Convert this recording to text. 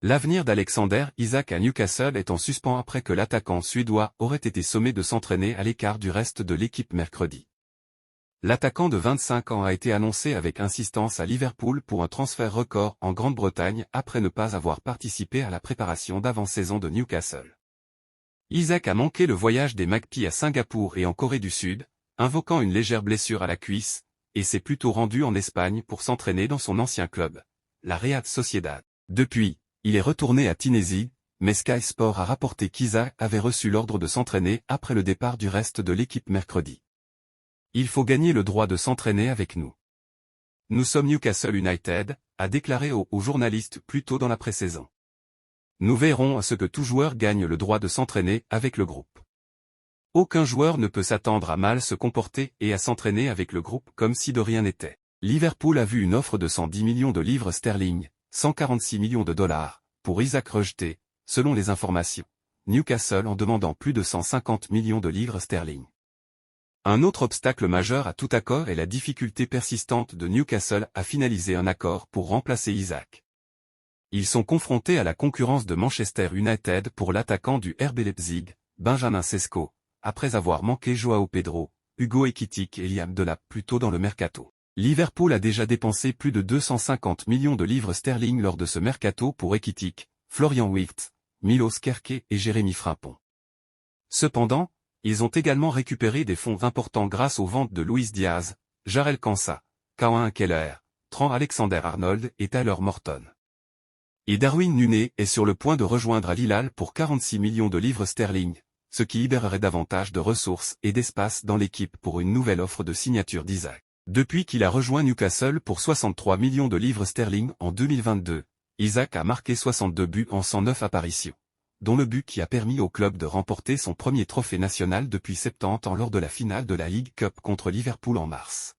L'avenir d'Alexander Isak à Newcastle est en suspens après que l'attaquant suédois aurait été sommé de s'entraîner à l'écart du reste de l'équipe mercredi. L'attaquant de 25 ans a été annoncé avec insistance à Liverpool pour un transfert record en Grande-Bretagne après ne pas avoir participé à la préparation d'avant-saison de Newcastle. Isak a manqué le voyage des Magpies à Singapour et en Corée du Sud, invoquant une légère blessure à la cuisse, et s'est plutôt rendu en Espagne pour s'entraîner dans son ancien club, la Real Sociedad. Depuis, il est retourné à Tunisie, mais Sky Sport a rapporté qu'Isak avait reçu l'ordre de s'entraîner après le départ du reste de l'équipe mercredi. Il faut gagner le droit de s'entraîner avec nous. Nous sommes Newcastle United, a déclaré au journaliste plus tôt dans la pré-saison. Nous verrons à ce que tout joueur gagne le droit de s'entraîner avec le groupe. Aucun joueur ne peut s'attendre à mal se comporter et à s'entraîner avec le groupe comme si de rien n'était. Liverpool a vu une offre de 110 millions de livres sterling, 146 millions de dollars, pour Isak rejetée, selon les informations. Newcastle en demandant plus de 150 millions de livres sterling. Un autre obstacle majeur à tout accord est la difficulté persistante de Newcastle à finaliser un accord pour remplacer Isak. Ils sont confrontés à la concurrence de Manchester United pour l'attaquant du RB Leipzig, Benjamin Sesko, après avoir manqué Joao Pedro, Hugo Ekitike et Liam Delap plus tôt dans le mercato. Liverpool a déjà dépensé plus de 250 millions de livres sterling lors de ce mercato pour Ekitike, Florian Wirtz, Milos Kerkez et Jérémy Frimpong. Cependant, ils ont également récupéré des fonds importants grâce aux ventes de Luis Diaz, Jarell Quansah, Kawan Keller, Trent Alexander-Arnold et Tyler Morton. Et Darwin Núñez est sur le point de rejoindre Al Hilal pour 46 millions de livres sterling, ce qui libérerait davantage de ressources et d'espace dans l'équipe pour une nouvelle offre de signature d'Isak. Depuis qu'il a rejoint Newcastle pour 63 millions de livres sterling en 2022, Isak a marqué 62 buts en 109 apparitions, dont le but qui a permis au club de remporter son premier trophée national depuis 70 ans lors de la finale de la League Cup contre Liverpool en mars.